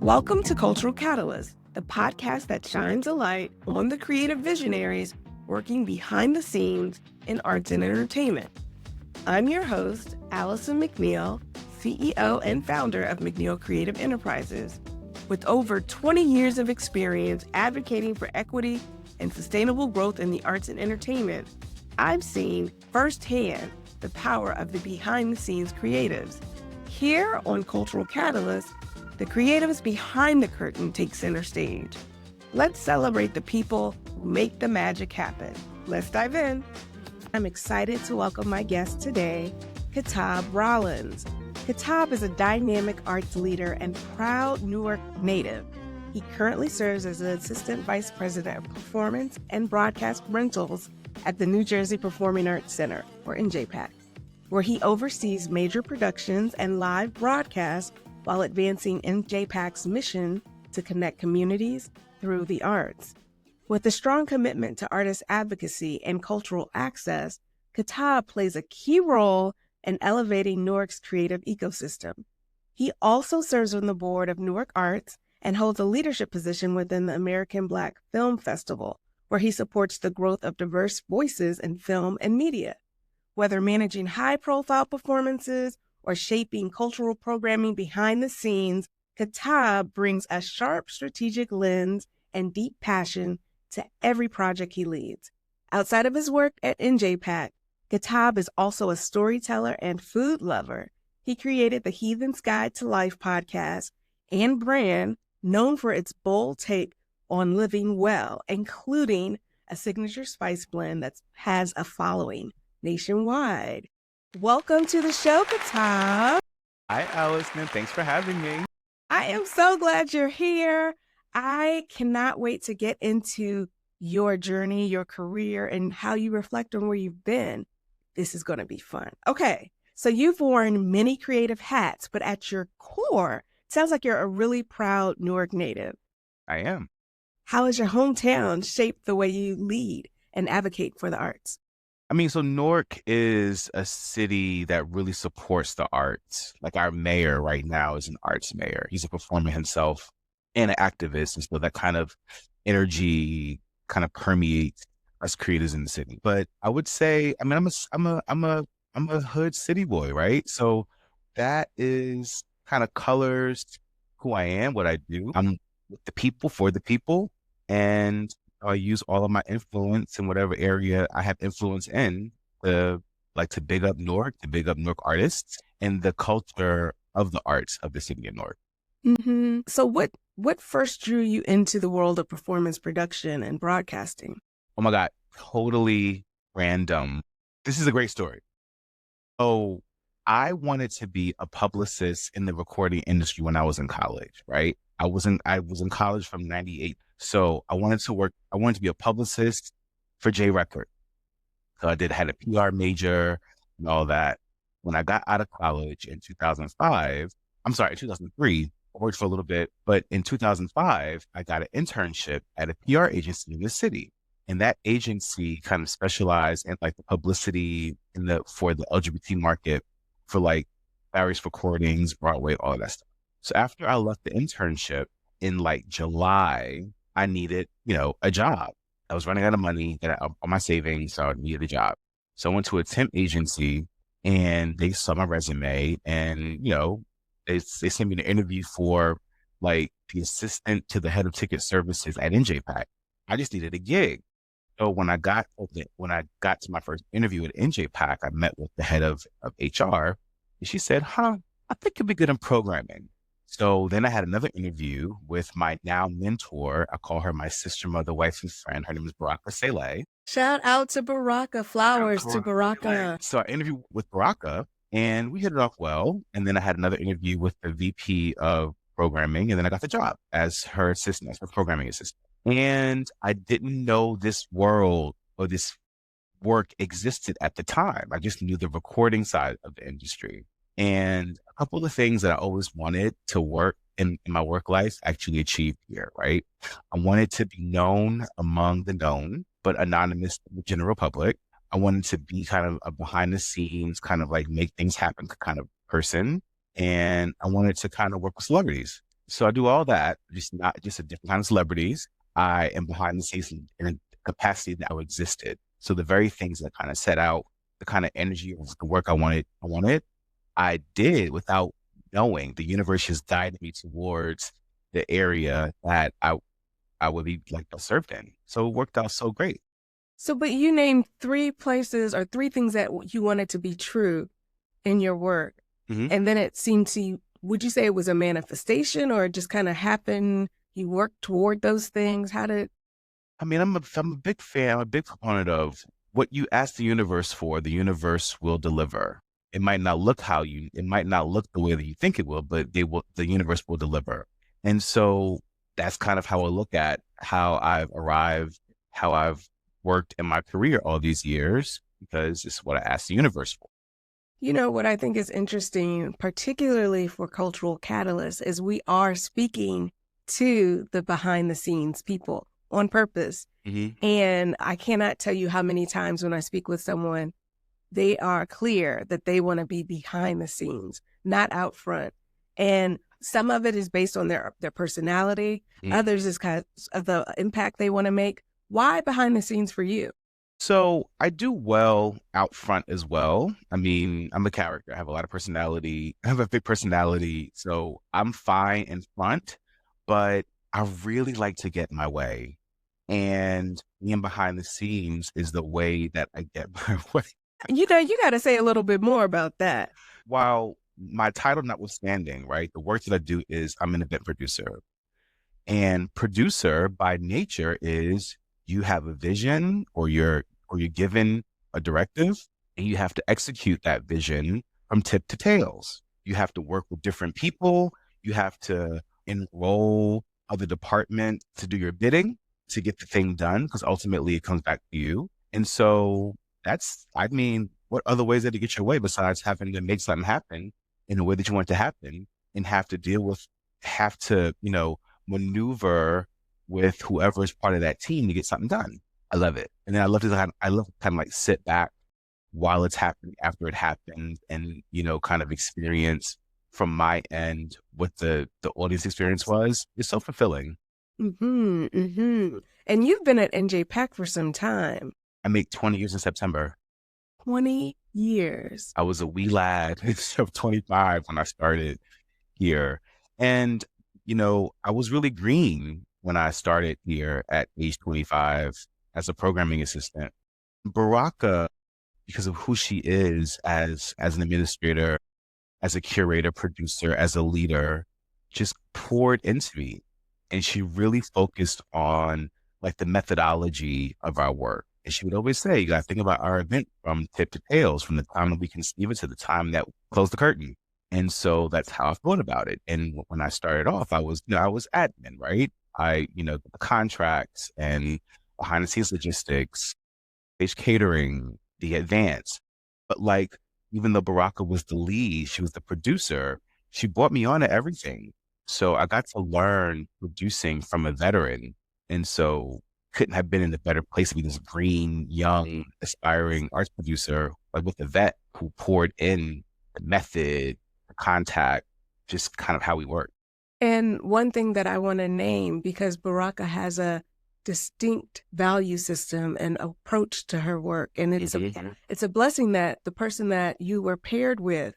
Welcome to Cultural Catalyst, the podcast that shines a light on the creative visionaries working behind the scenes in arts and entertainment. I'm your host, Alison McNeil, CEO and founder of McNeil Creative Enterprises. With over 20 years of experience advocating for equity and sustainable growth in the arts and entertainment, I've seen firsthand the power of the behind-the-scenes creatives. Here on Cultural Catalyst, the creatives behind the curtain take center stage. Let's celebrate the people who make the magic happen. Let's dive in. I'm excited to welcome my guest today, Kitab Rollins. Kitab is a dynamic arts leader and proud Newark native. He currently serves as the Assistant Vice President of Performance and Broadcast Rentals at the New Jersey Performing Arts Center, or NJPAC, where he oversees major productions and live broadcasts while advancing NJPAC's mission to connect communities through the arts. With a strong commitment to artist advocacy and cultural access, Kitab plays a key role in elevating Newark's creative ecosystem. He also serves on the board of Newark Arts and holds a leadership position within the American Black Film Festival, where he supports the growth of diverse voices in film and media. Whether managing high-profile performances or shaping cultural programming behind the scenes, Kitab brings a sharp strategic lens and deep passion to every project he leads. Outside of his work at NJPAC, Kitab is also a storyteller and food lover. He created the Heathen's Guide to Life podcast and brand, known for its bold take on living well, including a signature spice blend that has a following nationwide. Welcome to the show, Kitab. Hi, Alison. Thanks for having me. I am so glad you're here. I cannot wait to get into your journey, your career, and how you reflect on where you've been. This is going to be fun. Okay, so you've worn many creative hats, but at your core, it sounds like you're a really proud Newark native. I am. How has your hometown shaped the way you lead and advocate for the arts? So Newark is a city that really supports the arts. Like our mayor right now is an arts mayor. He's a performer himself and an activist. And so that kind of energy kind of permeates us creators in the city. But I would say, I'm a hood city boy, right? So that is kind of colors who I am, what I do. I'm with the people, for the people. And I use all of my influence in whatever area I have influence in to big up Newark, to big up Newark artists and the culture of the arts of the city of Newark. Mm-hmm. So what first drew you into the world of performance production and broadcasting? Oh my God, totally random. This is a great story. Oh, I wanted to be a publicist in the recording industry when I was in college, right? I was in college from 98. So I wanted to be a publicist for J Record. So I had a PR major and all that. When I got out of college in 2003, I worked for a little bit, but in 2005, I got an internship at a PR agency in the city. And that agency kind of specialized in the publicity for the LGBT market for various recordings, Broadway, all of that stuff. So after I left the internship in July, I needed, a job. I was running out of money on my savings, so I needed a job. So I went to a temp agency and they saw my resume and, they sent me an interview for the assistant to the head of ticket services at NJPAC. I just needed a gig. So when I got to my first interview at NJPAC, I met with the head of HR and she said, I think you'd be good in programming. So then I had another interview with my now mentor. I call her my sister, mother, wife, and friend. Her name is Baraka Sele. Shout out to Baraka. Flowers to Baraka. So I interviewed with Baraka and we hit it off well. And then I had another interview with the VP of programming. And then I got the job as her assistant, as her programming assistant. And I didn't know this world or this work existed at the time. I just knew the recording side of the industry. And a couple of things that I always wanted to work in my work life actually achieved here, right? I wanted to be known among the known, but anonymous to the general public. I wanted to be kind of a behind the scenes, kind of make things happen kind of person. And I wanted to kind of work with celebrities. So I do all that, just not just a different kind of celebrities. I am behind the scenes in a capacity that never existed. So the very things that kind of set out the kind of energy of the work I did without knowing. The universe just guided me towards the area that I would be like served in. So it worked out so great. So, but you named three places or three things that you wanted to be true in your work. Mm-hmm. And then it seemed to you, would you say it was a manifestation or it just kind of happened? You worked toward those things? How did? I mean, I'm a big fan, I'm a big proponent of what you ask the universe for, the universe will deliver. It might not look it might not look the way that you think it will, but the universe will deliver. And so that's kind of how I look at how I've arrived, how I've worked in my career all these years, because it's what I asked the universe for. You know, what I think is interesting, particularly for cultural catalysts, is we are speaking to the behind the scenes people on purpose. Mm-hmm. And I cannot tell you how many times when I speak with someone, they are clear that they want to be behind the scenes, not out front. And some of it is based on their personality. Mm-hmm. Others is kind of the impact they want to make. Why behind the scenes for you? So I do well out front as well. I mean, I'm a character. I have a lot of personality. I have a big personality. So I'm fine in front, but I really like to get my way. And being behind the scenes is the way that I get my way. You know, you got to say a little bit more about that. While my title notwithstanding, right, the work that I do is I'm an event producer. And producer by nature is you have a vision or you're given a directive and you have to execute that vision from tip to tails. You have to work with different people. You have to enroll other departments to do your bidding to get the thing done, because ultimately it comes back to you. And so what other ways are to get your way besides having to make something happen in the way that you want it to happen and have to, maneuver with whoever is part of that team to get something done. I love it. And then I love to kind of like sit back while it's happening, after it happened, and, kind of experience from my end what the audience experience was. It's so fulfilling. Mm-hmm, mm-hmm. And you've been at NJPAC for some time. I make 20 years in September. 20 years. I was a wee lad of 25 when I started here. And, I was really green when I started here at age 25 as a programming assistant. Baraka, because of who she is as an administrator, as a curator, producer, as a leader, just poured into me. And she really focused on like the methodology of our work. And she would always say, you got to think about our event from tip to tails, from the time that we conceive it to the time that we close the curtain. And so that's how I thought about it. And when I started off, I was admin, right? The contracts and behind the scenes logistics, stage catering, the advance. But like, even though Baraka was the lead, she was the producer, she brought me on to everything. So I got to learn producing from a veteran. And so couldn't have been in a better place to be this green, young, aspiring arts producer, like with a vet who poured in the method, the contact, just kind of how we work. And one thing that I want to name, because Baraka has a distinct value system and approach to her work. And it's a blessing that the person that you were paired with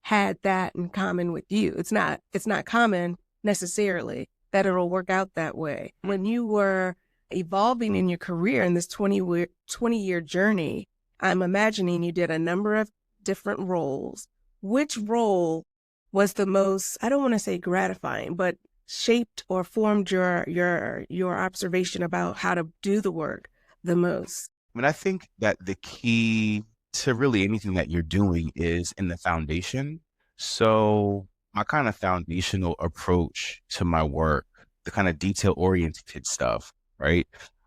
had that in common with you. It's not common necessarily that it'll work out that way. When you were evolving in your career in this 20-year journey, I'm imagining you did a number of different roles. Which role was the most, I don't want to say gratifying, but shaped or formed your observation about how to do the work the most? I mean, I think that the key to really anything that you're doing is in the foundation. So my kind of foundational approach to my work, the kind of detail-oriented stuff, right?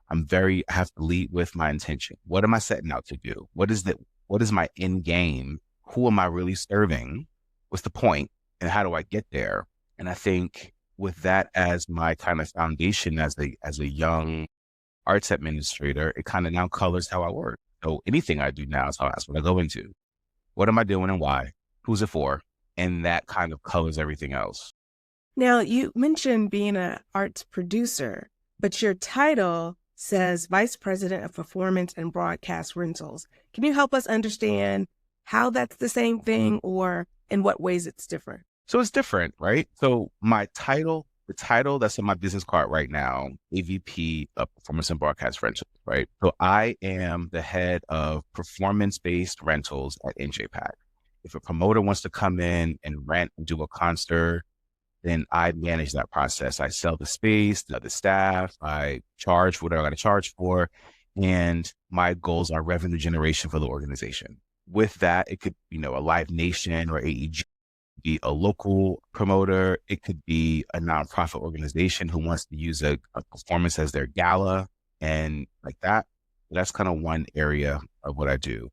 I have to lead with my intention. What am I setting out to do? What is my end game? Who am I really serving? What's the point? And how do I get there? And I think with that as my kind of foundation as a young arts administrator, it kind of now colors how I work. So anything I do now, that's what I go into. What am I doing and why? Who's it for? And that kind of colors everything else. Now, you mentioned being an arts producer, but your title says Vice President of Performance and Broadcast Rentals. Can you help us understand how that's the same thing or in what ways it's different? So it's different, right? So my title, the title that's on my business card right now, AVP of Performance and Broadcast Rentals, right? So I am the head of performance-based rentals at NJPAC. If a promoter wants to come in and rent and do a concert, then I manage that process. I sell the space, the staff, I charge whatever I got to charge for. And my goals are revenue generation for the organization. With that, it could, a Live Nation or AEG, be a local promoter. It could be a nonprofit organization who wants to use a performance as their gala and like that. That's kind of one area of what I do.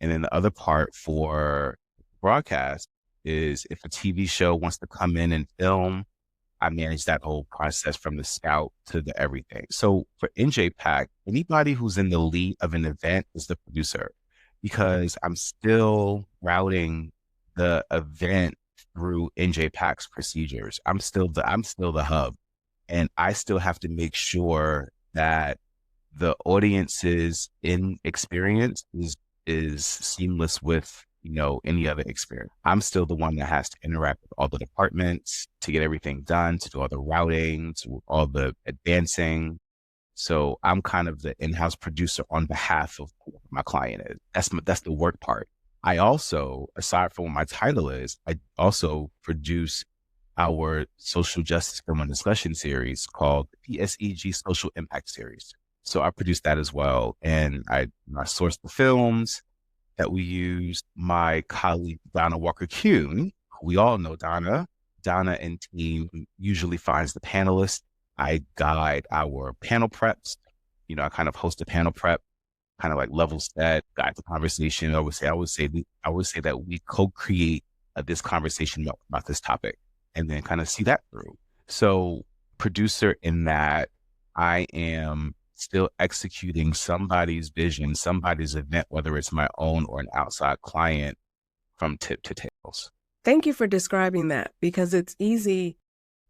And then the other part for broadcast is if a TV show wants to come in and film, I manage that whole process from the scout to the everything. So for NJPAC, anybody who's in the lead of an event is the producer, because I'm still routing the event through NJPAC's procedures. I'm still the hub, and I still have to make sure that the audience's in experience is seamless with any other experience. I'm still the one that has to interact with all the departments to get everything done, to do all the routing, to all the advancing. So I'm kind of the in-house producer on behalf of who my client is. That's the work part. I also, aside from what my title is, I also produce our social justice film and discussion series called PSEG Social Impact Series. So I produce that as well. And I source the films that we used. My colleague, Donna Walker-Kuhne, we all know Donna and team usually finds the panelists. I guide our panel preps. I kind of host a panel prep, kind of like level set, guide the conversation. I would say that we co-create this conversation about this topic and then kind of see that through. So producer in that, I am still executing somebody's vision, somebody's event, whether it's my own or an outside client, from tip to tails. Thank you for describing that, because it's easy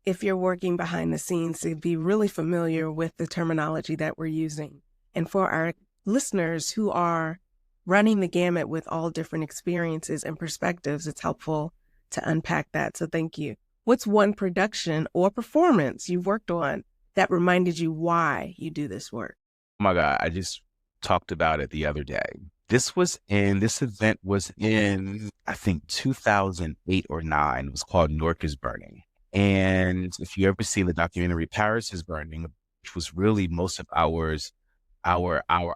if you're working behind the scenes to be really familiar with the terminology that we're using. And for our listeners who are running the gamut with all different experiences and perspectives, it's helpful to unpack that. So thank you. What's one production or performance you've worked on that reminded you why you do this work? Oh my God, I just talked about it the other day. This event was in, I think, 2008 or 9. It was called Newark is Burning. And if you ever seen the documentary Paris is Burning, which was really most of our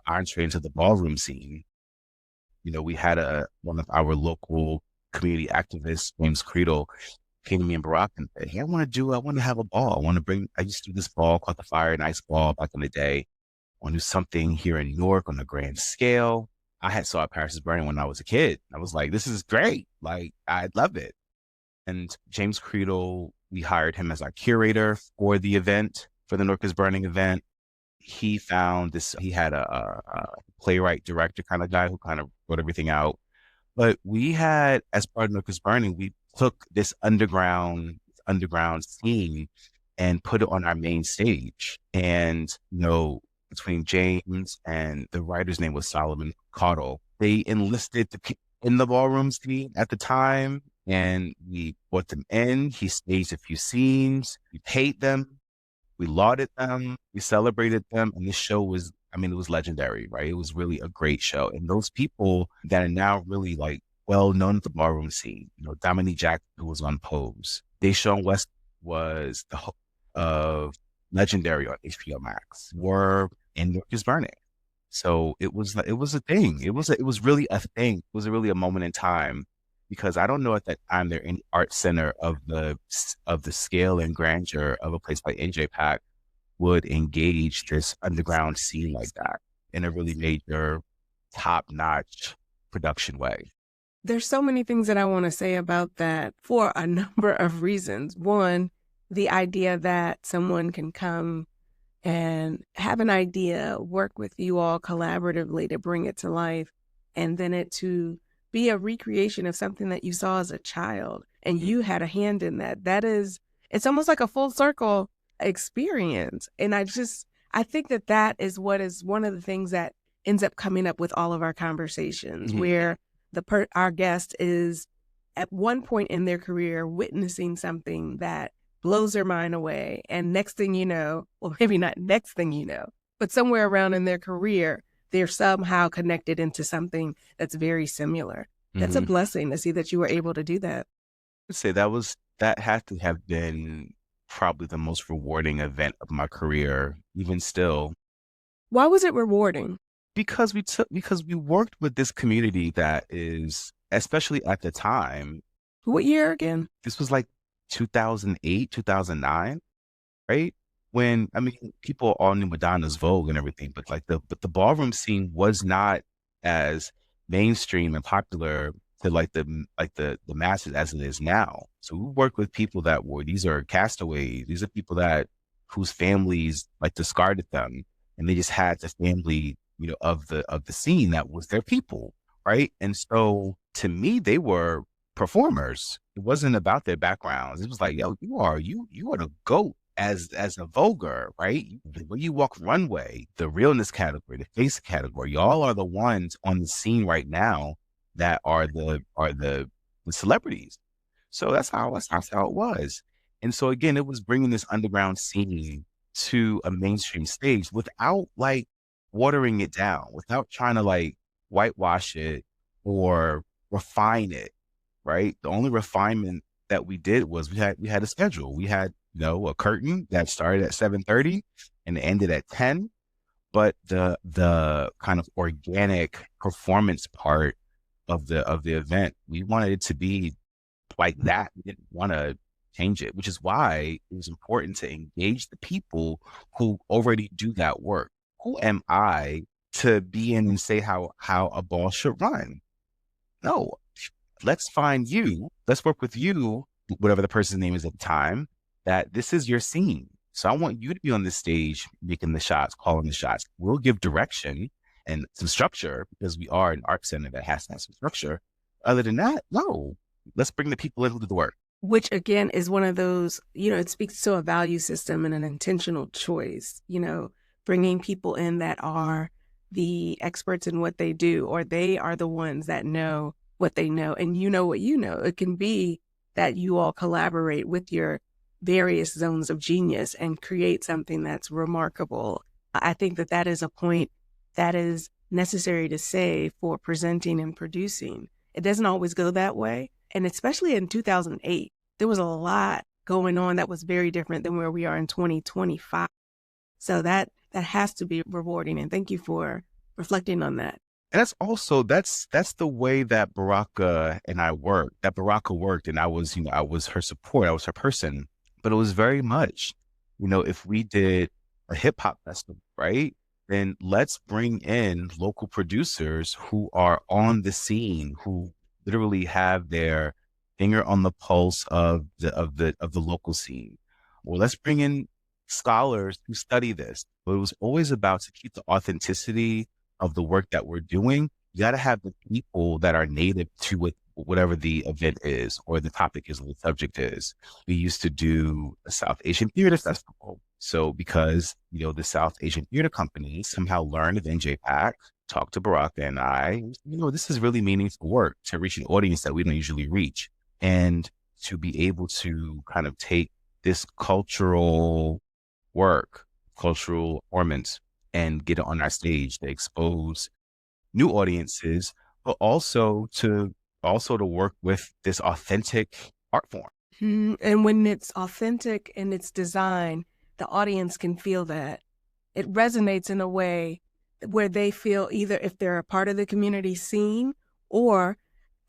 entree into the ballroom scene, we had one of our local community activists, James Creedle, came to me and Baraka and said, hey, I want to have a ball. I used to do this ball called the Fire and Ice Ball back in the day. I want to do something here in Newark on a grand scale. I had saw Paris is Burning when I was a kid. I was like, this is great. Like, I love it. And James Creedle, we hired him as our curator for the event, for the Newark is Burning event. He found this, he had a playwright director kind of guy who kind of wrote everything out. But we had, as part of Newark is Burning, we took this underground scene and put it on our main stage. And, between James and the writer's name was Solomon Caudle, they enlisted the people in the ballroom scene at the time, and we brought them in. He staged a few scenes. We paid them. We lauded them. We celebrated them. And this show was, it was legendary, right? It was really a great show. And those people that are now really well known at the ballroom scene, Dominique Jackson, who was on Pose. Deshaun West was the host of Legendary on HBO Max, were in Newark is Burning. So it was a thing. It was really a thing. It was really a moment in time, because I don't know at that time there any art center of the scale and grandeur of a place like NJPAC would engage this underground scene like that in a really major, top-notch production way. There's so many things that I want to say about that for a number of reasons. One, the idea that someone can come and have an idea, work with you all collaboratively to bring it to life, and then it to be a recreation of something that you saw as a child and you had a hand in that. That is it's almost like a full circle experience. And I think that is what is one of the things that ends up coming up with all of our conversations, where our guest is at one point in their career witnessing something that blows their mind away. And next thing you know, well, maybe not next thing you know, but somewhere around in their career, they're somehow connected into something that's very similar. That's a blessing to see that you were able to do that. I'd say that had to have been probably the most rewarding event of my career, even still. Why was it rewarding? Because we worked with this community that is, especially at the time. What year again? This was like 2008, 2009, right? When, I mean, people all knew Madonna's Vogue and everything, but the ballroom scene was not as mainstream and popular to the masses as it is now. So we worked with people these are castaways. These are people whose families discarded them, and they just had the family, of the scene that was their people, right? And so to me, they were performers. It wasn't about their backgrounds. It was like, yo, you are the GOAT as a Voguer, right? When you walk runway, the realness category, the face category, y'all are the ones on the scene right now that are the celebrities. So that's how it was. And so again, it was bringing this underground scene to a mainstream stage without watering it down, without trying to whitewash it or refine it, right? The only refinement that we did was we had a schedule. We had, a curtain that started at 7:30 and ended at 10. But the kind of organic performance part of the event, we wanted it to be like that. We didn't want to change it, which is why it was important to engage the people who already do that work. Who am I to be in and say how a ball should run? No, let's work with you, whatever the person's name is at the time, that this is your scene. So I want you to be on the stage, making the shots, calling the shots. We'll give direction and some structure because we are an art center that has to have some structure. Other than that, no, let's bring the people in who do the work. Which again is one of those, it speaks to a value system and an intentional choice, bringing people in that are the experts in what they do, or they are the ones that know what they know. And you know what you know. It can be that you all collaborate with your various zones of genius and create something that's remarkable. I think that is a point that is necessary to say for presenting and producing. It doesn't always go that way. And especially in 2008, there was a lot going on that was very different than where we are in 2025. So that has to be rewarding. And thank you for reflecting on that. And that's the way that Baraka and I worked, that Baraka worked. And I was her support. I was her person. But it was very much, if we did a hip hop festival, right, then let's bring in local producers who are on the scene, who literally have their finger on the pulse of the local scene. Or let's bring in scholars who study this. But it was always about to keep the authenticity of the work that we're doing. You got to have the people that are native to it, whatever the event is or the topic is or the subject is. We used to do a South Asian Theater Festival. So because, the South Asian Theater Company somehow learned of NJPAC, talked to Baraka and I, this is really meaningful work to reach an audience that we don't usually reach. And to be able to kind of take this cultural work, cultural performance, and get it on our stage to expose new audiences, but also to work with this authentic art form. And when it's authentic in its design, the audience can feel that. It resonates in a way where they feel either if they're a part of the community scene or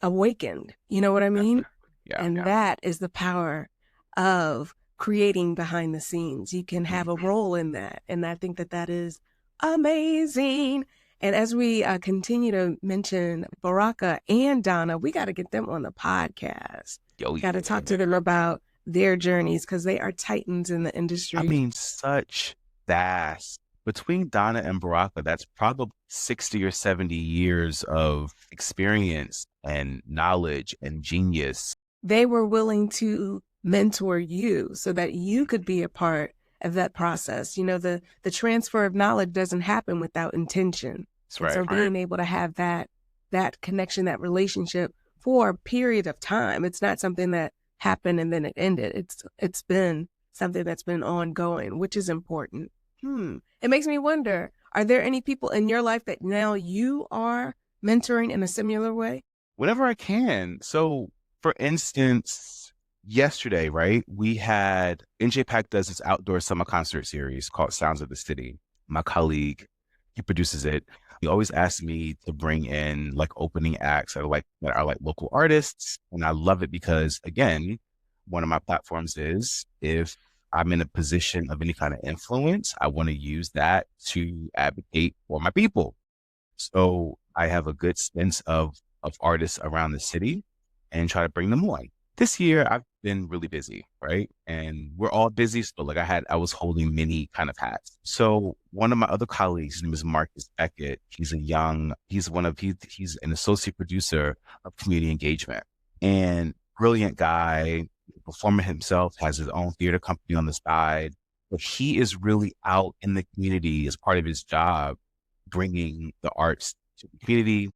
awakened. You know what I mean? Yeah, and that is the power of creating behind the scenes. You can have a role in that. And I think that is amazing. And as we continue to mention Baraka and Donna, we got to get them on the podcast. Got to talk to them about their journeys because they are titans in the industry. I mean, such vast. Between Donna and Baraka, that's probably 60 or 70 years of experience and knowledge and genius. They were willing to mentor you so that you could be a part of that process. You know, the transfer of knowledge doesn't happen without intention. That's And right. so being able to have that connection, that relationship for a period of time, it's not something that happened and then it ended. It's been something that's been ongoing, which is important. It makes me wonder, are there any people in your life that now you are mentoring in a similar way? Whenever I can. So for instance, yesterday, right, we had NJPAC does this outdoor summer concert series called Sounds of the City. My colleague, he produces it. He always asks me to bring in like opening acts that are like local artists. And I love it because, again, one of my platforms is if I'm in a position of any kind of influence, I want to use that to advocate for my people. So I have a good sense of artists around the city and try to bring them on. This year I've been really busy, right? And we're all busy. So like I was holding many kind of hats. So one of my other colleagues, his name is Marcus Beckett. He's he's an associate producer of community engagement and brilliant guy, performer himself, has his own theater company on the side, but he is really out in the community as part of his job, bringing the arts to the community,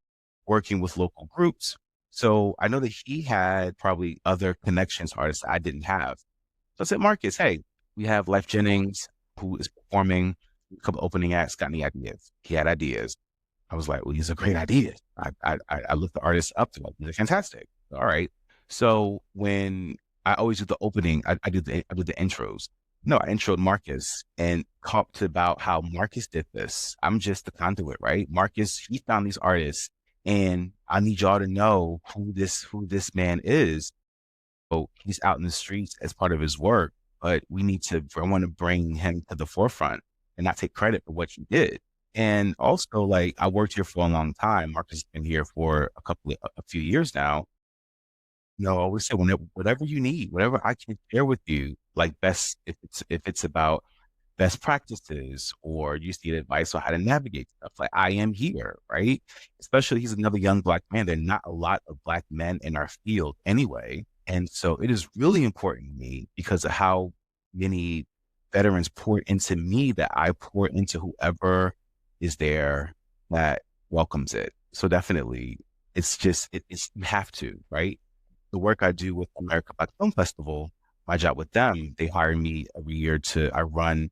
working with local groups. So I know that he had probably other connections to artists I didn't have. So I said, Marcus, hey, we have Life Jennings, who is performing a couple opening acts, got any ideas? He had ideas. I was like, well, these are great ideas. I looked the artists up to like, these are fantastic. All right. So when I always do the opening, I do the intros. No, I introed Marcus and talked about how Marcus did this. I'm just the conduit, right? Marcus, he found these artists and I need y'all to know who this man is. So he's out in the streets as part of his work, but I want to bring him to the forefront and not take credit for what he did. And also like I worked here for a long time. Marcus has been here for a few years now. I always say whatever you need, whatever I can share with you, like best if it's about best practices or you need advice on how to navigate stuff, like I am here, right? Especially he's another young Black man. There are not a lot of Black men in our field anyway. And so it is really important to me because of how many veterans poured into me that I pour into whoever is there that welcomes it. So definitely it's you have to, right? The work I do with America Black Film Festival, my job with them, they hire me every year I run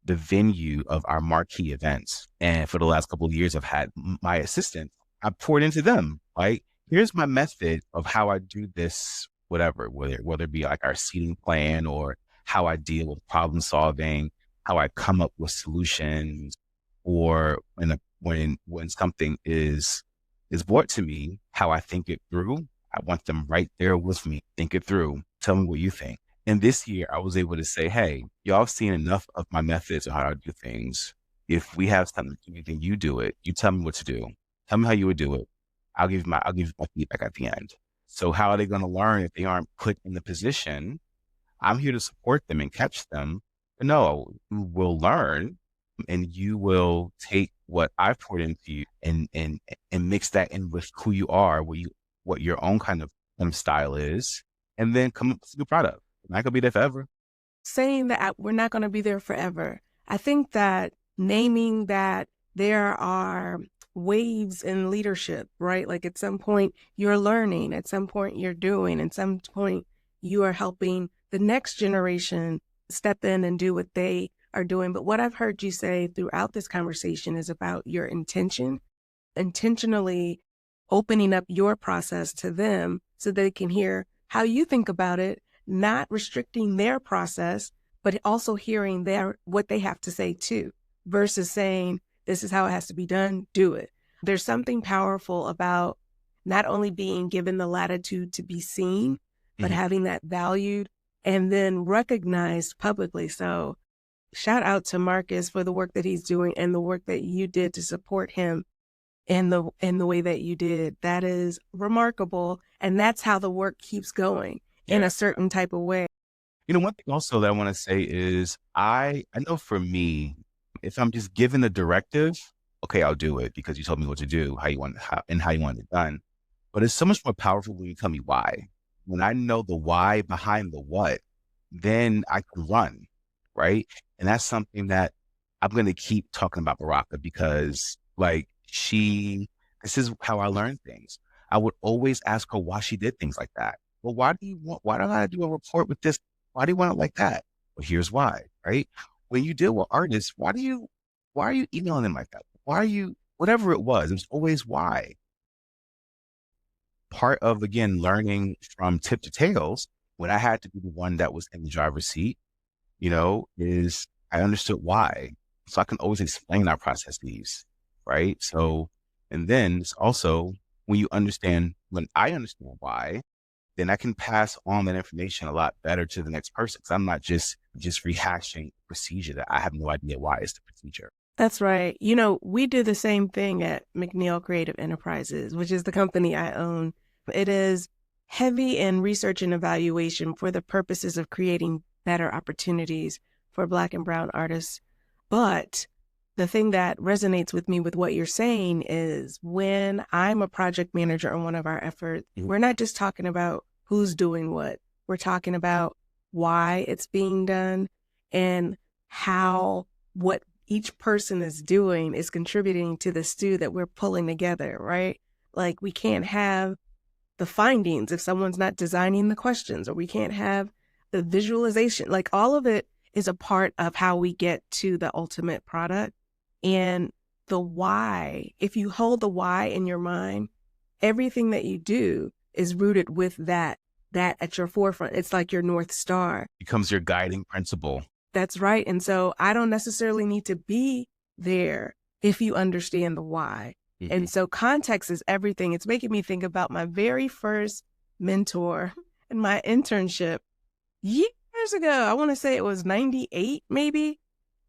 the venue of our marquee events. And for the last couple of years, I've had my assistants. I poured into them, right? Here's my method of how I do this, whether it be like our seating plan or how I deal with problem solving, how I come up with solutions, or when something is brought to me, how I think it through. I want them right there with me. Think it through. Tell me what you think. And this year I was able to say, hey, y'all have seen enough of my methods of how I do things. If we have something to do, then you do it. You tell me what to do. Tell me how you would do it. I'll give you my feedback at the end. So how are they going to learn if they aren't put in the position? I'm here to support them and catch them. But no, you will learn and you will take what I've poured into you and mix that in with who you are, what your own kind of style is, and then come up with a new product. I'm not going to be there forever. Saying that we're not going to be there forever. I think that naming that there are waves in leadership, right? Like at some point you're learning, at some point you're doing, at some point you are helping the next generation step in and do what they are doing. But what I've heard you say throughout this conversation is about your intentionally opening up your process to them so they can hear how you think about it, not restricting their process, but also hearing what they have to say too, versus saying, this is how it has to be done, do it. There's something powerful about not only being given the latitude to be seen, but having that valued and then recognized publicly. So shout out to Marcus for the work that he's doing and the work that you did to support him in the way that you did. That is remarkable. And that's how the work keeps going in a certain type of way. One thing also that I want to say is I know for me, if I'm just given a directive, okay, I'll do it because you told me what to do, how you want it done. But it's so much more powerful when you tell me why. when I know the why behind the what, then I can run, right? And that's something that I'm going to keep talking about Baraka because like this is how I learn things. I would always ask her why she did things like that. Well, why do I do a report with this? Why do you want it like that? Well, here's why, right? When you deal with artists, why are you emailing them like that? Why are you, whatever it was always why. Part of, again, learning from tip to tails, when I had to be the one that was in the driver's seat, is I understood why. So I can always explain our processes, right? So, and then it's also when I understand why, then I can pass on that information a lot better to the next person. Because I'm not just rehashing procedure that I have no idea why it's the procedure. That's right. We do the same thing at McNeil Creative Enterprises, which is the company I own. It is heavy in research and evaluation for the purposes of creating better opportunities for Black and Brown artists. But the thing that resonates with me with what you're saying is when I'm a project manager on one of our efforts, we're not just talking about who's doing what. We're talking about why it's being done and how what each person is doing is contributing to the stew that we're pulling together, right? Like we can't have the findings if someone's not designing the questions, or we can't have the visualization. Like all of it is a part of how we get to the ultimate product. And the why, if you hold the why in your mind, everything that you do is rooted with that at your forefront. It's like your North Star. Becomes your guiding principle. That's right. And so I don't necessarily need to be there if you understand the why. Mm-hmm. And so context is everything. It's making me think about my very first mentor in my internship years ago. I want to say it was 98, maybe.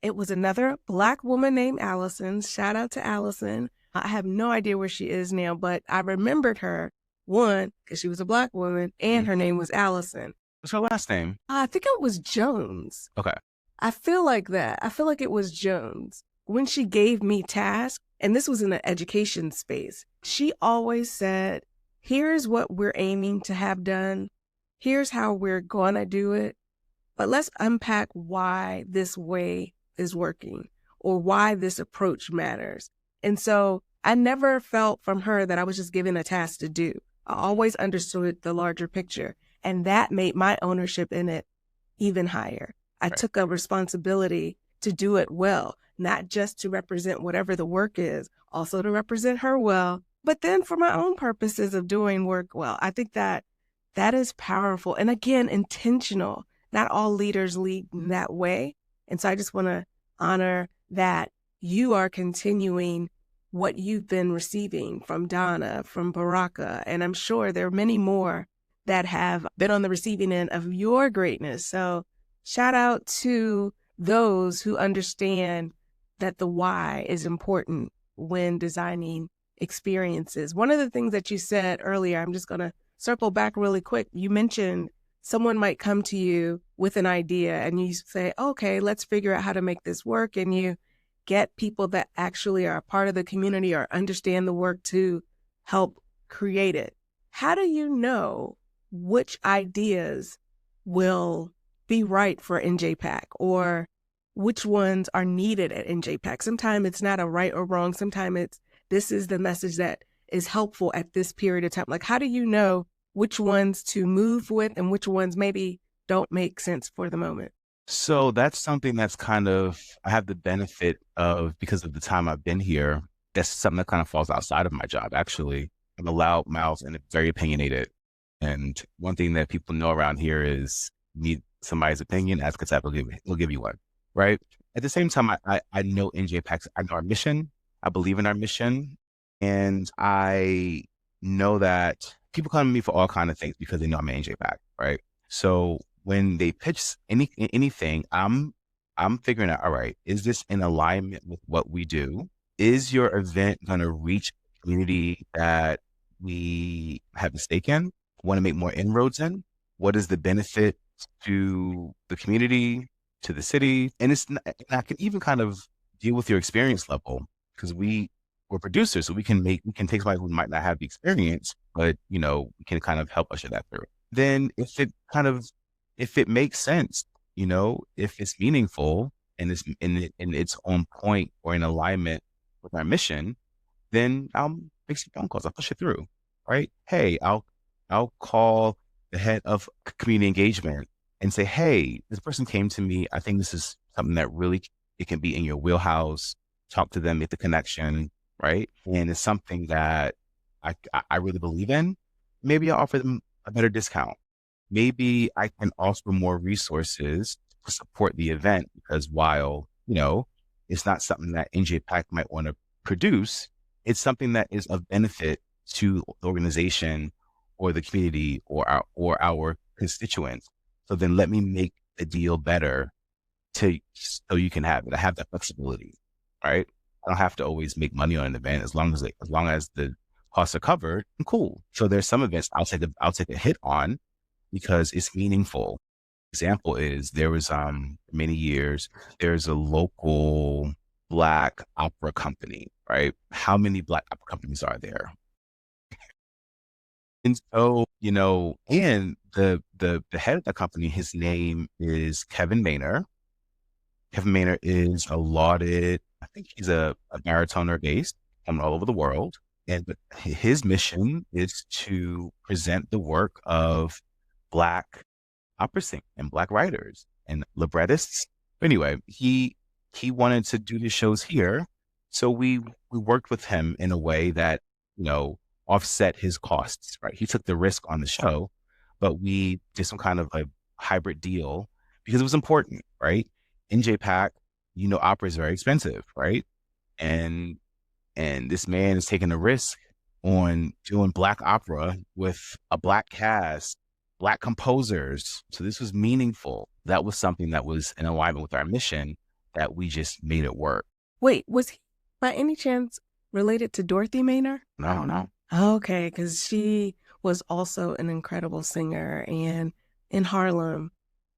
It was another Black woman named Alison. Shout out to Alison. I have no idea where she is now, but I remembered her, one, because she was a Black woman, and her name was Alison. What's her last name? I think it was Jones. Okay. I feel like that. I feel like it was Jones. When she gave me tasks, and this was in the education space, she always said, here's what we're aiming to have done. Here's how we're going to do it. But let's unpack why this way is working or why this approach matters. And so I never felt from her that I was just given a task to do. I always understood the larger picture. And that made my ownership in it even higher. I took a responsibility to do it well, not just to represent whatever the work is, also to represent her well, but then for my own purposes of doing work well. I think that is powerful. And again, intentional. Not all leaders lead in that way. And so I just want to honor that you are continuing what you've been receiving from Donna, from Baraka, and I'm sure there are many more that have been on the receiving end of your greatness. So shout out to those who understand that the why is important when designing experiences. One of the things that you said earlier, I'm just going to circle back really quick. You mentioned someone might come to you with an idea and you say, okay, let's figure out how to make this work. And you get people that actually are a part of the community or understand the work to help create it. How do you know which ideas will be right for NJPAC or which ones are needed at NJPAC? Sometimes it's not a right or wrong. Sometimes it's, this is the message that is helpful at this period of time. Like, how do you know which ones to move with and which ones maybe don't make sense for the moment? So that's something that's kind of, I have the benefit of, because of the time I've been here, that's something that kind of falls outside of my job, actually. I'm a loud mouth and very opinionated. And one thing that people know around here is need somebody's opinion, ask us, we'll give you one, right? At the same time, I know NJPAC, I know our mission, I believe in our mission, and I know that people come to me for all kinds of things because they know I'm an NJPAC, right? So when they pitch anything, I'm figuring out, all right, is this in alignment with what we do? Is your event going to reach a community that we have a stake in, want to make more inroads in? What is the benefit to the community, to the city? And I can even kind of deal with your experience level, because we're producers, so we can take somebody who might not have the experience, but we can kind of help usher that through. then if it makes sense, if it's meaningful and it's in its own point or in alignment with our mission, then I'll make some phone calls. I'll push it through, right? Hey, I'll call the head of community engagement and say, hey, this person came to me. I think this is something that really, it can be in your wheelhouse. Talk to them, make the connection, right? And it's something that I really believe in. Maybe I'll offer them a better discount. Maybe I can offer more resources to support the event, because while, it's not something that NJPAC might want to produce, it's something that is of benefit to the organization or the community or our constituents. So then let me make the deal better so you can have it. I have that flexibility, right? I don't have to always make money on an event as long as the costs are covered. Cool. So there's some events I'll take a hit on because it's meaningful. Example is there was many years there's a local Black opera company, right? How many Black opera companies are there? And so, and the head of the company, his name is Kevin Maynard. Kevin Maynard is a lauded, I think he's a baritone or bass from all over the world. But his mission is to present the work of Black opera singers and Black writers and librettists. Anyway, he wanted to do the shows here. So we worked with him in a way that, offset his costs, right? He took the risk on the show, but we did some kind of a hybrid deal because it was important, right? NJPAC, opera is very expensive, right? And this man is taking a risk on doing Black opera with a Black cast, Black composers. So this was meaningful. That was something that was in alignment with our mission that we just made it work. Wait, was he by any chance related to Dorothy Maynard? No. Okay, because she was also an incredible singer and in Harlem,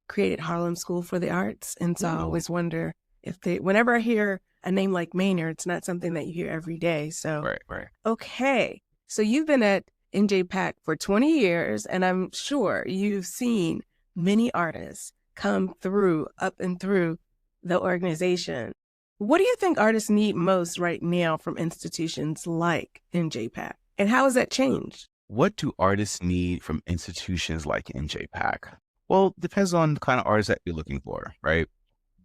created Harlem School for the Arts. And so I always wonder if whenever I hear a name like Maynard, it's not something that you hear every day. So, Right. Okay. So you've been at NJPAC for 20 years, and I'm sure you've seen many artists come up and through the organization. What do you think artists need most right now from institutions like NJPAC? And how has that changed? What do artists need from institutions like NJPAC? Well, it depends on the kind of artists that you're looking for, right?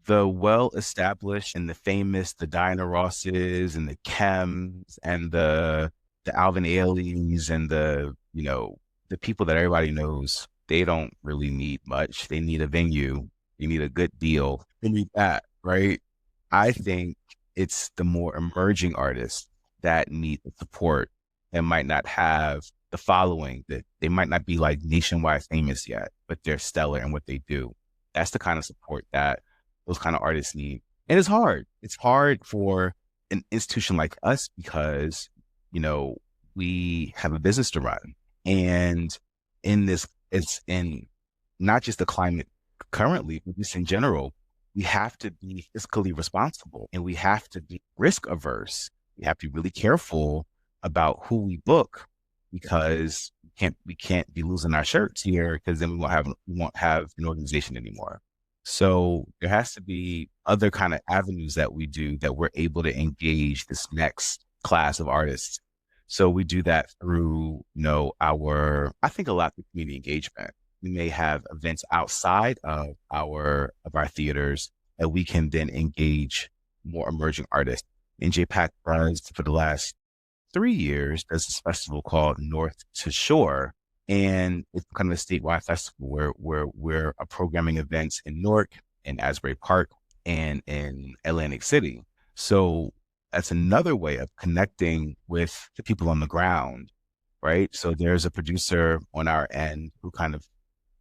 The well-established and the famous, the Diana Rosses and the Kems and the Alvin Ailey's and the people that everybody knows, they don't really need much. They need a venue. You need a good deal. They need that, right? I think it's the more emerging artists that need the support and might not have the following, that they might not be like nationwide famous yet, but they're stellar in what they do. That's the kind of support that those kind of artists need. And it's hard. It's hard for an institution like us because, we have a business to run. And it's in not just the climate currently, but just in general, we have to be fiscally responsible and we have to be risk averse. We have to be really careful about who we book because we can't be losing our shirts here because then we won't have an organization anymore. So there has to be other kind of avenues that we do that we're able to engage this next class of artists. So we do that through, I think a lot of community engagement. We may have events outside of our theaters that we can then engage more emerging artists. NJPAC runs for the last 3 years. There's this festival called North to Shore, and it's kind of a statewide festival where we're programming events in Newark, in Asbury Park, and in Atlantic City. So that's another way of connecting with the people on the ground, right? So there's a producer on our end who kind of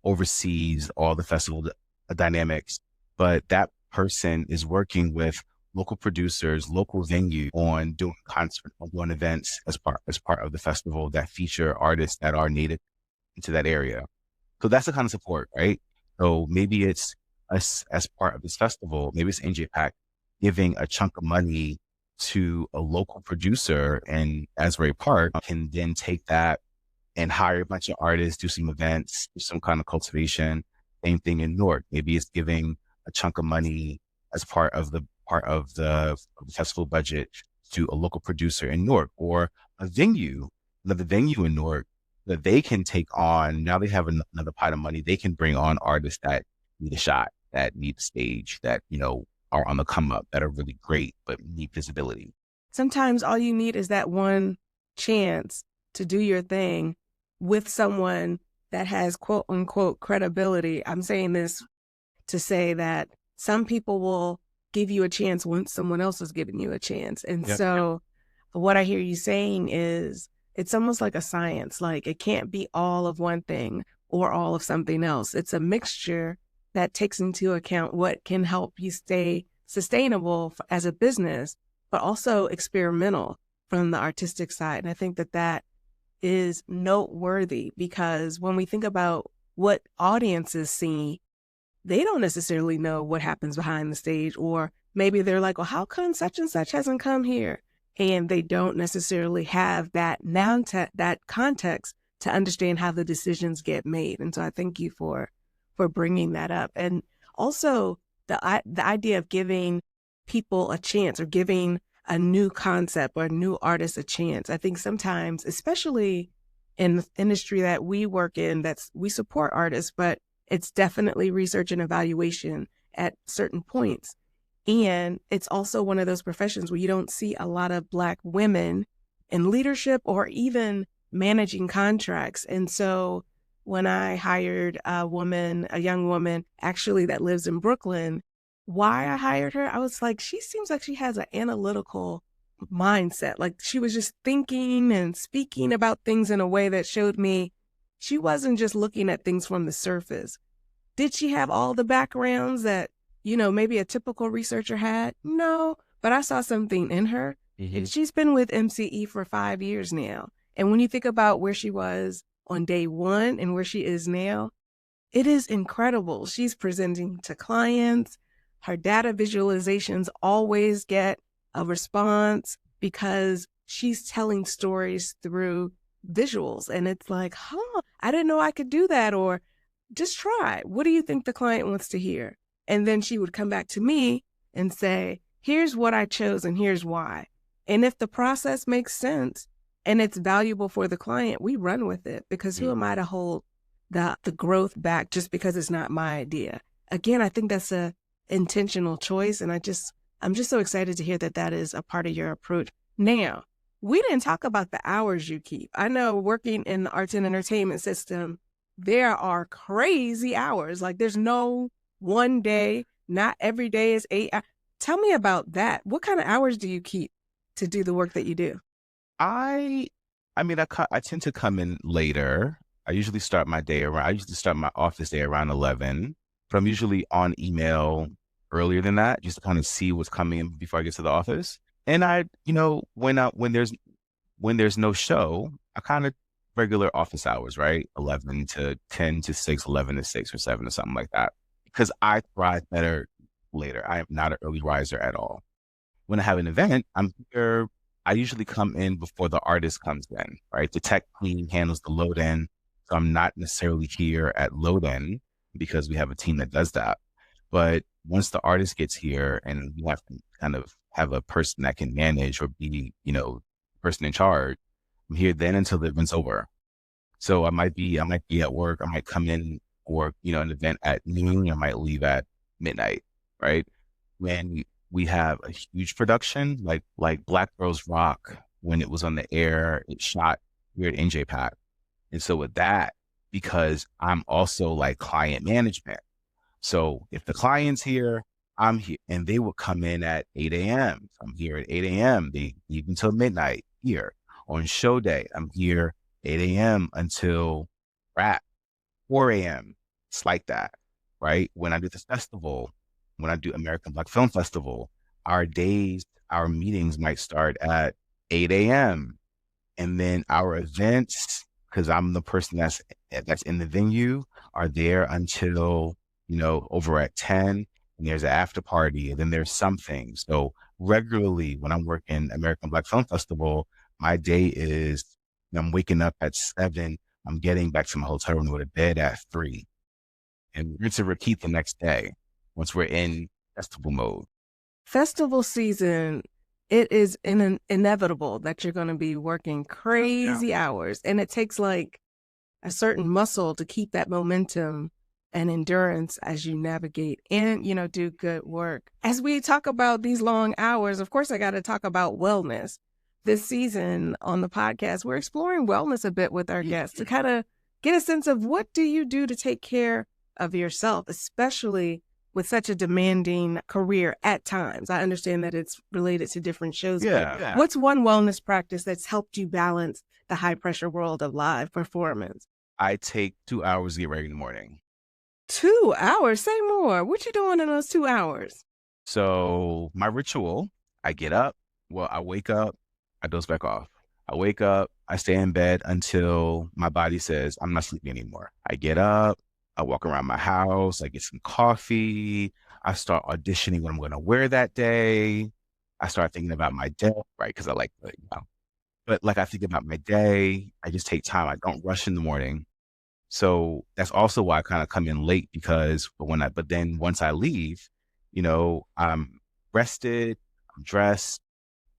oversees all the festival dynamics, but that person is working with local producers, local venue on doing concerts, on doing events as part of the festival that feature artists that are native into that area. So that's the kind of support, right? So maybe it's us as part of this festival, maybe it's NJPAC giving a chunk of money to a local producer in Asbury Park, can then take that and hire a bunch of artists, do some events, do some kind of cultivation. Same thing in Newark. Maybe it's giving a chunk of money as part of the festival budget to a local producer in Newark, or another venue in Newark that they can take on. Now they have another pot of money. They can bring on artists that need a shot, that need a stage, that, are on the come up, that are really great, but need visibility. Sometimes all you need is that one chance to do your thing with someone that has quote unquote credibility. I'm saying this to say that some people will give you a chance once someone else is giving you a chance. And Yep. so what I hear you saying is it's almost like a science. Like it can't be all of one thing or all of something else. It's a mixture that takes into account what can help you stay sustainable as a business, but also experimental from the artistic side. And I think that that is noteworthy because when we think about what audiences see, they don't necessarily know what happens behind the stage, or maybe they're like, well, how come such and such hasn't come here? And they don't necessarily have that that context to understand how the decisions get made. And so I thank you for bringing that up. And also the idea of giving people a chance or giving a new concept or a new artist a chance. I think sometimes, especially in the industry that we work in, we support artists, but it's definitely research and evaluation at certain points. And it's also one of those professions where you don't see a lot of Black women in leadership or even managing contracts. And so when I hired a young woman, actually that lives in Brooklyn, why I hired her, I was like, she seems like she has an analytical mindset. Like she was just thinking and speaking about things in a way that showed me she wasn't just looking at things from the surface. Did she have all the backgrounds that, maybe a typical researcher had? No, but I saw something in her. Mm-hmm. She's been with MCE for 5 years now. And when you think about where she was on day one and where she is now, it is incredible. She's presenting to clients. Her data visualizations always get a response because she's telling stories through visuals. And it's like, I didn't know I could do that. Or just try. What do you think the client wants to hear? And then she would come back to me and say, here's what I chose and here's why. And if the process makes sense and it's valuable for the client, we run with it, because who am I to hold the growth back just because it's not my idea? Again, I think that's a intentional choice. And I'm just so excited to hear that that is a part of your approach. Now, we didn't talk about the hours you keep. I know working in the arts and entertainment system, there are crazy hours. Like there's no one day, not every day is 8 hours. Tell me about that. What kind of hours do you keep to do the work that you do? I tend to come in later. I usually start my office day around 11, but I'm usually on email earlier than that, just to kind of see what's coming in before I get to the office. And when there's no show, I kind of regular office hours, right? 11 to 10 to 6, 11 to 6 or 7 or something like that, because I thrive better later. I am not an early riser at all. When I have an event, I'm here. I usually come in before the artist comes in, right? The tech team handles the load in. So I'm not necessarily here at load in because we have a team that does that. But once the artist gets here and we have to kind of have a person that can manage or be, person in charge, I'm here then until the event's over. So I might be at work. I might come in for, an event at noon. I might leave at midnight, right? When we have a huge production, like Black Girls Rock, when it was on the air, it shot here at NJPAC. And so with that, because I'm also like client management. So if the client's here, I'm here, and they will come in at 8 a.m. I'm here at 8 a.m. They leave until midnight here. On show day, I'm here 8 a.m. until 4 a.m. It's like that, right? When I do the festival, when I do American Black Film Festival, our meetings might start at 8 a.m. And then our events, because I'm the person that's in the venue, are there until, over at 10, and there's an after party, and then there's something. So regularly when I'm working American Black Film Festival, my day is, I'm waking up at 7 I'm getting back to my hotel room to go to bed at 3. And we're going to repeat the next day once we're in festival mode. Festival season, it is inevitable that you're going to be working crazy hours. And it takes like a certain muscle to keep that momentum and endurance as you navigate and, do good work. As we talk about these long hours, of course, I got to talk about wellness. This season on the podcast, we're exploring wellness a bit with our guests to kind of get a sense of what do you do to take care of yourself, especially with such a demanding career at times. I understand that it's related to different shows. Yeah. What's one wellness practice that's helped you balance the high pressure world of live performance? I take 2 hours to get ready in the morning. 2 hours? Say more. What you doing in those 2 hours? So my ritual, I get up. Well, I wake up, I doze back off. I wake up, I stay in bed until my body says I'm not sleeping anymore. I get up, I walk around my house, I get some coffee. I start auditioning what I'm going to wear that day. I start thinking about my day, right? Because I like, but like I think about my day. I just take time. I don't rush in the morning. So that's also why I kind of come in late because but then once I leave, I'm rested, I'm dressed,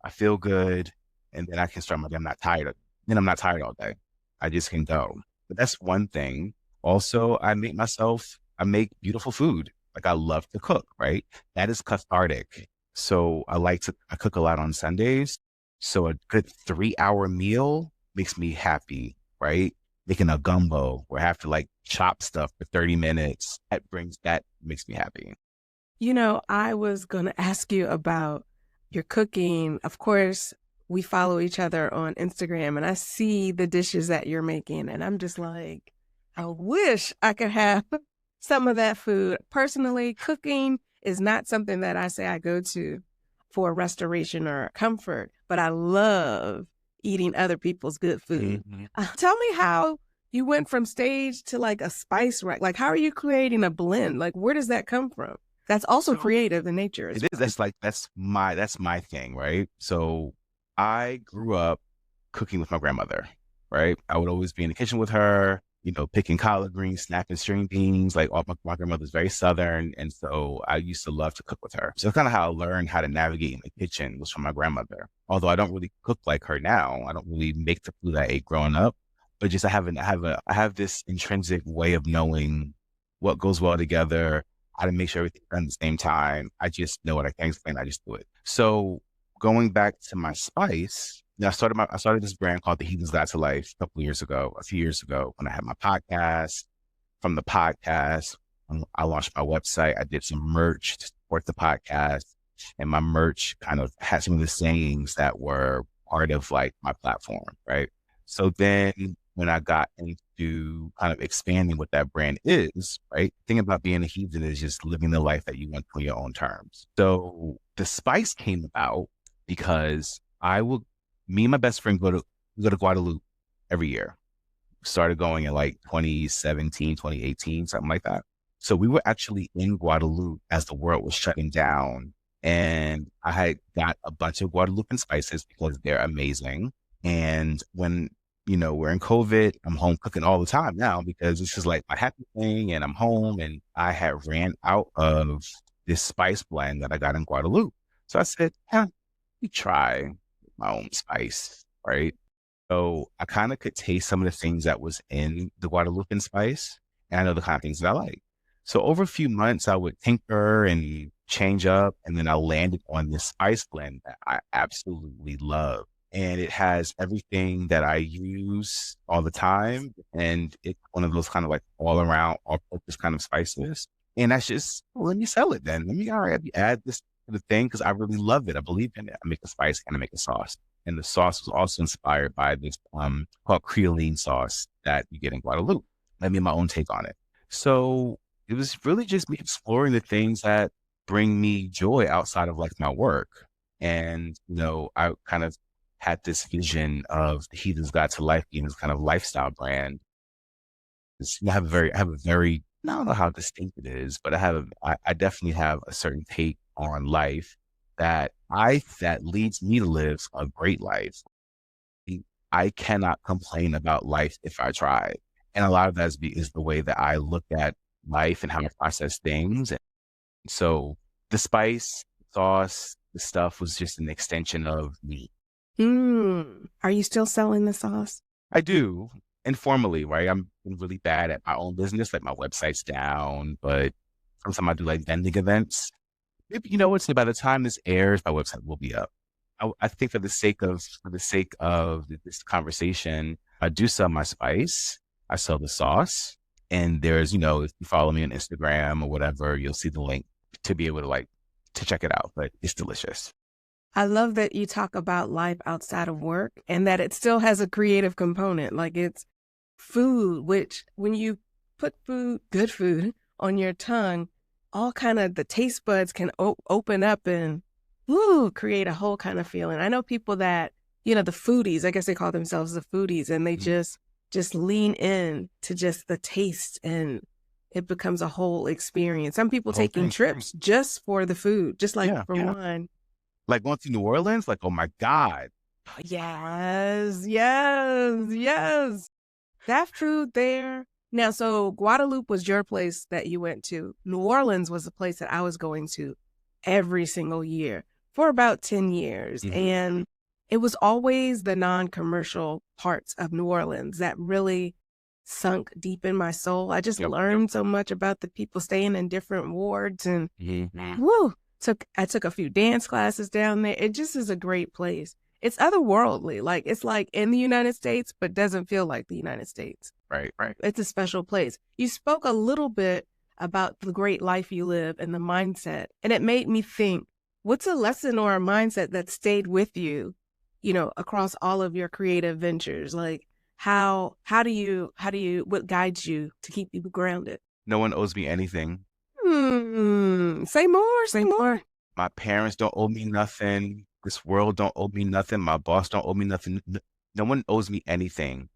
I feel good, and then I can start my day. I'm not tired. Then I'm not tired all day. I just can go. But that's one thing. Also, I make beautiful food. Like I love to cook, right? That is cathartic. So I cook a lot on Sundays. So a good 3-hour meal makes me happy, right? Making a gumbo where I have to like chop stuff for 30 minutes. That makes me happy. I was going to ask you about your cooking. Of course, we follow each other on Instagram and I see the dishes that you're making and I'm just like, I wish I could have some of that food. Personally, cooking is not something that I say I go to for restoration or comfort, but I love eating other people's good food. Mm-hmm. Tell me how you went from stage to like a spice rack. Like, how are you creating a blend? Like, where does that come from? That's also creative in nature. It is. That's my thing, right? So I grew up cooking with my grandmother, right? I would always be in the kitchen with her, picking collard greens, snapping string beans. Like my grandmother's very Southern. And so I used to love to cook with her. So kind of how I learned how to navigate in the kitchen was from my grandmother. Although I don't really cook like her now. I don't really make the food I ate growing up, but just I have this intrinsic way of knowing what goes well together, how to make sure everything's done at the same time. I just know what I can't explain. I just do it. So going back to my spice, I started this brand called The Heathen's Guide to Life a few years ago, when I had my podcast. From the podcast, I launched my website. I did some merch to support the podcast, and my merch kind of had some of the sayings that were part of like my platform, right? So then when I got into kind of expanding what that brand is, right? The thing about being a heathen is just living the life that you want on your own terms. So the spice came about because me and my best friend go to Guadeloupe every year. Started going in like 2017, 2018, something like that. So we were actually in Guadeloupe as the world was shutting down. And I had got a bunch of Guadeloupean spices because they're amazing. And when, we're in COVID, I'm home cooking all the time now because this is like my happy thing and I'm home, and I had ran out of this spice blend that I got in Guadeloupe. So I said, let me try my own spice, right? So I kind of could taste some of the things that was in the Guadeloupean spice, and I know the kind of things that I like. So over a few months, I would tinker and change up, and then I landed on this spice blend that I absolutely love. And it has everything that I use all the time, and it's one of those kind of like all around, all-purpose kind of spices. And that's just, let me sell it then. All right, add this to the thing because I really love it. I believe in it. I make a spice and I make a sauce. And the sauce was also inspired by this called creoline sauce that you get in Guadeloupe. I made my own take on it. So it was really just me exploring the things that bring me joy outside of like my work. And, I kind of had this vision of The Heathen's Guide to Life being this kind of lifestyle brand. I have a very, I don't know how distinct it is, but I definitely have a certain take on life that leads me to live a great life. I cannot complain about life if I try. And a lot of that is the way that I look at life and how I process things. And so the spice, sauce, the stuff was just an extension of me. Are you still selling the sauce? I do informally, right? I'm really bad at my own business, like my website's down, but sometimes I do like vending events. Maybe, what, say by the time this airs, my website will be up. I think for the sake of this conversation, I do sell my spice. I sell the sauce. And there's, if you follow me on Instagram or whatever, you'll see the link to be able to check it out, but it's delicious. I love that you talk about life outside of work and that it still has a creative component. Like it's food, which when you put good food on your tongue, all kind of the taste buds can open up and create a whole kind of feeling. I know people that, the foodies, I guess they call themselves the foodies, and they just lean in to just the taste, and it becomes a whole experience. Some people taking trips just for the food, just like for wine. Like going to New Orleans, like, oh my God. Yes. That food there. Now, so Guadeloupe was your place that you went to. New Orleans was the place that I was going to every single year for about 10 years. Mm-hmm. And it was always the non-commercial parts of New Orleans that really sunk deep in my soul. I just learned so much about the people staying in different wards, and I took a few dance classes down there. It just is a great place. It's otherworldly. Like it's like in the United States, but doesn't feel like the United States. Right. It's a special place. You spoke a little bit about the great life you live and the mindset, and it made me think, what's a lesson or a mindset that stayed with you, across all of your creative ventures? Like how do you, what guides you to keep you grounded? No one owes me anything. Say more. My parents don't owe me nothing. This world don't owe me nothing. My boss don't owe me nothing. No one owes me anything.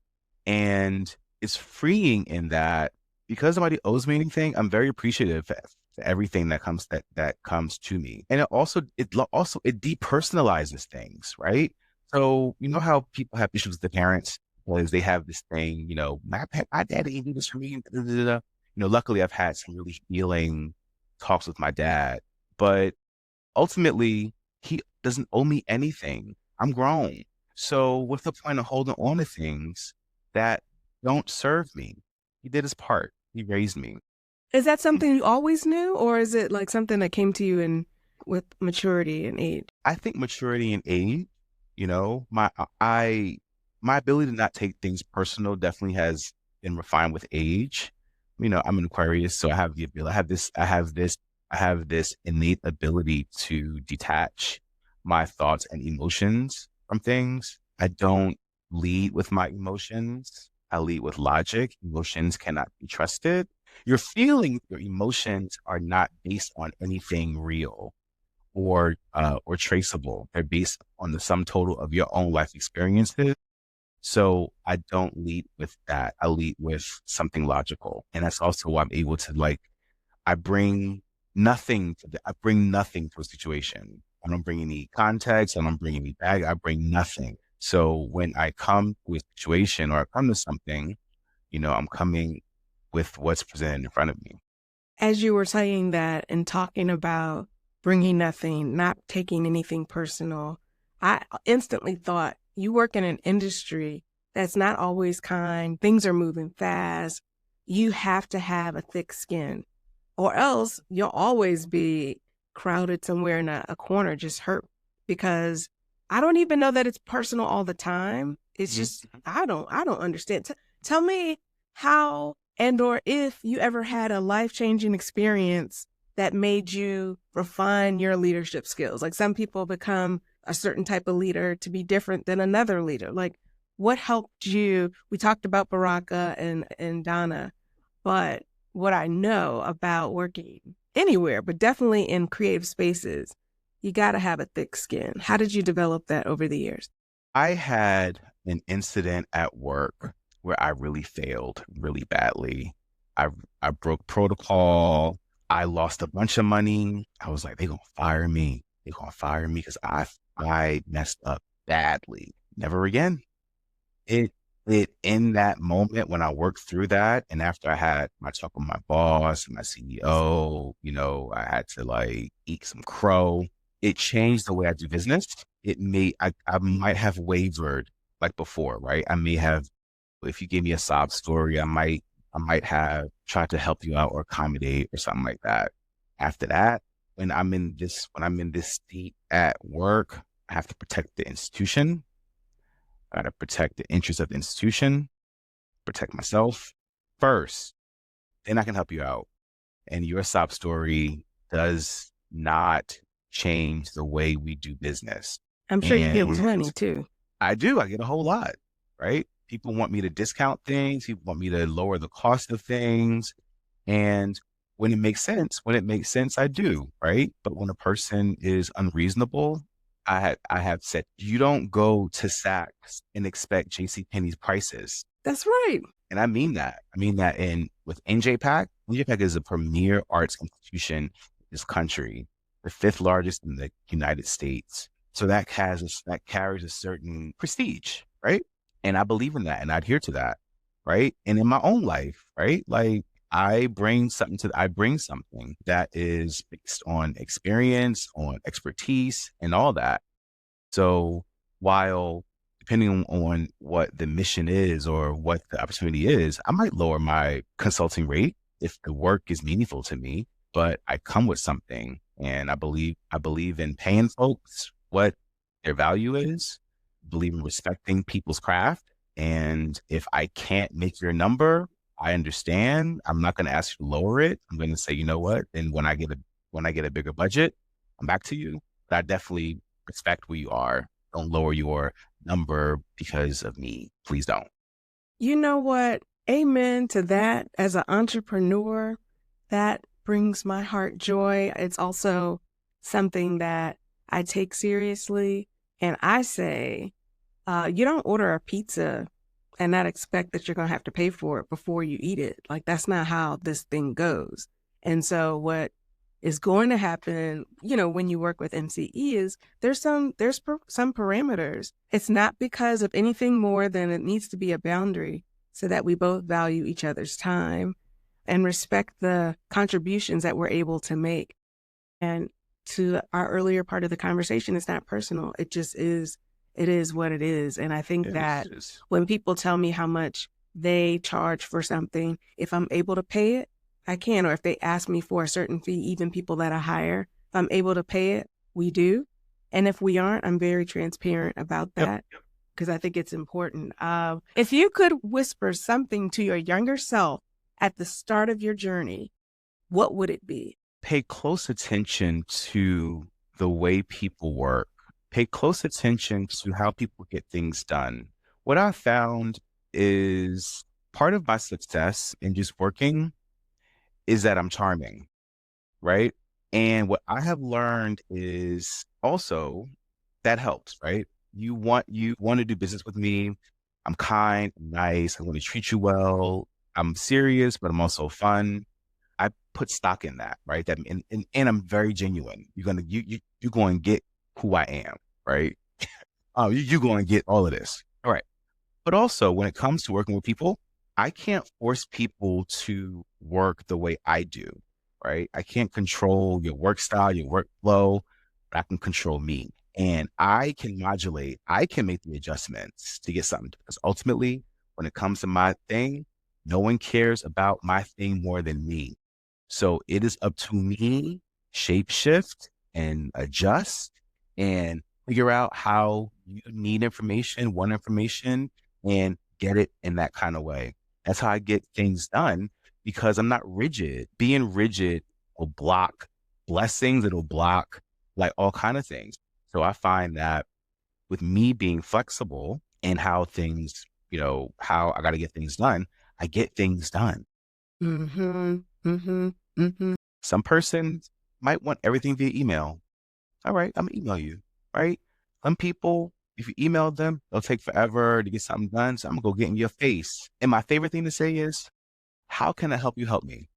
And it's freeing in that because nobody owes me anything, I'm very appreciative for everything that comes to me. And it depersonalizes things, right? So you know how people have issues with their parents because they have this thing, my daddy didn't do this for me. Luckily I've had some really healing talks with my dad, but ultimately he doesn't owe me anything. I'm grown. So what's the point of holding on to things that don't serve me? He did his part. He raised me. Is that something you always knew, or is it like something that came to you with maturity and age? I think maturity and age, my ability to not take things personal definitely has been refined with age. I'm an Aquarius, so I have the ability. I have this innate ability to detach my thoughts and emotions from things. I don't lead with my emotions. I lead with logic. Emotions cannot be trusted. Your feelings, your emotions are not based on anything real or traceable. They're based on the sum total of your own life experiences. So I don't lead with that. I lead with something logical. And that's also why I'm able to I bring nothing to a situation. I don't bring any context. I don't bring any bag. I bring nothing. So when I come to a situation or I come to something, I'm coming with what's presented in front of me. As you were saying that and talking about bringing nothing, not taking anything personal, I instantly thought you work in an industry that's not always kind. Things are moving fast. You have to have a thick skin, or else you'll always be crowded somewhere in a corner, just hurt. Because I don't even know that it's personal all the time. It's just, I don't understand. Tell me how and/or if you ever had a life-changing experience that made you refine your leadership skills. Like some people become a certain type of leader to be different than another leader. Like what helped you? We talked about Baraka and Donna, but what I know about working anywhere, but definitely in creative spaces, you got to have a thick skin. How did you develop that over the years? I had an incident at work where I really failed really badly. I broke protocol. I lost a bunch of money. I was like, they're going to fire me. They're going to fire me because I messed up badly. Never again. it in that moment when I worked through that, and after I had my talk with my boss, my CEO, I had to like eat some crow. It changed the way I do business. It made I might have wavered like before, right? I may have, if you gave me a sob story, I might have tried to help you out or accommodate or something like that. After that, when I'm in this seat at work, I have to protect the institution. I got to protect the interests of the institution, protect myself first. Then I can help you out. And your sob story does not change the way we do business. I'm sure you get And money too. I do. I get a whole lot, right? People want me to discount things. People want me to lower the cost of things. And when it makes sense, I do, right? But when a person is unreasonable, I have said, you don't go to Saks and expect JCPenney's prices. That's right. And I mean that. In with NJPAC is a premier arts institution in this country, the fifth largest in the United States. So that carries a certain prestige, right? And I believe in that and I adhere to that, right? And in my own life, right? Like I bring something that is based on experience, on expertise, and all that. So while depending on what the mission is or what the opportunity is, I might lower my consulting rate if the work is meaningful to me, but I come with something and I believe in paying folks what their value is, believe in respecting people's craft. And if I can't make your number, I understand. I'm not going to ask you to lower it. I'm going to say, you know what? And when I get a bigger budget, I'm back to you. But I definitely respect where you are. Don't lower your number because of me. Please don't. You know what? Amen to that. As an entrepreneur, that brings my heart joy. It's also something that I take seriously. And I say, you don't order a pizza and not expect that you're going to have to pay for it before you eat it. Like, that's not how this thing goes. And so what is going to happen, when you work with MCE is there's some parameters. It's not because of anything more than it needs to be a boundary so that we both value each other's time and respect the contributions that we're able to make. And to our earlier part of the conversation, it's not personal. It just is. It is what it is. And I think that when people tell me how much they charge for something, if I'm able to pay it, I can. Or if they ask me for a certain fee, even people that I hire, if I'm able to pay it, we do. And if we aren't, I'm very transparent about that because I think it's important. If you could whisper something to your younger self at the start of your journey, what would it be? Pay close attention to the way people work. Pay close attention to how people get things done. What I found is part of my success in just working is that I'm charming, right? And what I have learned is also that helps, right? You want to do business with me. I'm kind, I'm nice. I want to treat you well. I'm serious, but I'm also fun. I put stock in that, right? That and I'm very genuine. You're going to get who I am, right? You're going to get all of this. All right. But also when it comes to working with people, I can't force people to work the way I do, right? I can't control your work style, your workflow, but I can control me. And I can modulate, I can make the adjustments to get something. Because ultimately, when it comes to my thing, no one cares about my thing more than me. So it is up to me, shape shift and adjust and figure out how you need information, want information, and get it in that kind of way. That's how I get things done because I'm not rigid. Being rigid will block blessings. It'll block like all kind of things. So I find that with me being flexible and how things, how I got to get things done, I get things done. Mm-hmm. Mm-hmm. Mm-hmm. Some persons might want everything via email. All right, I'm gonna email you, right? Some people, if you email them, they'll take forever to get something done. So I'm gonna go get in your face. And my favorite thing to say is, how can I help you help me?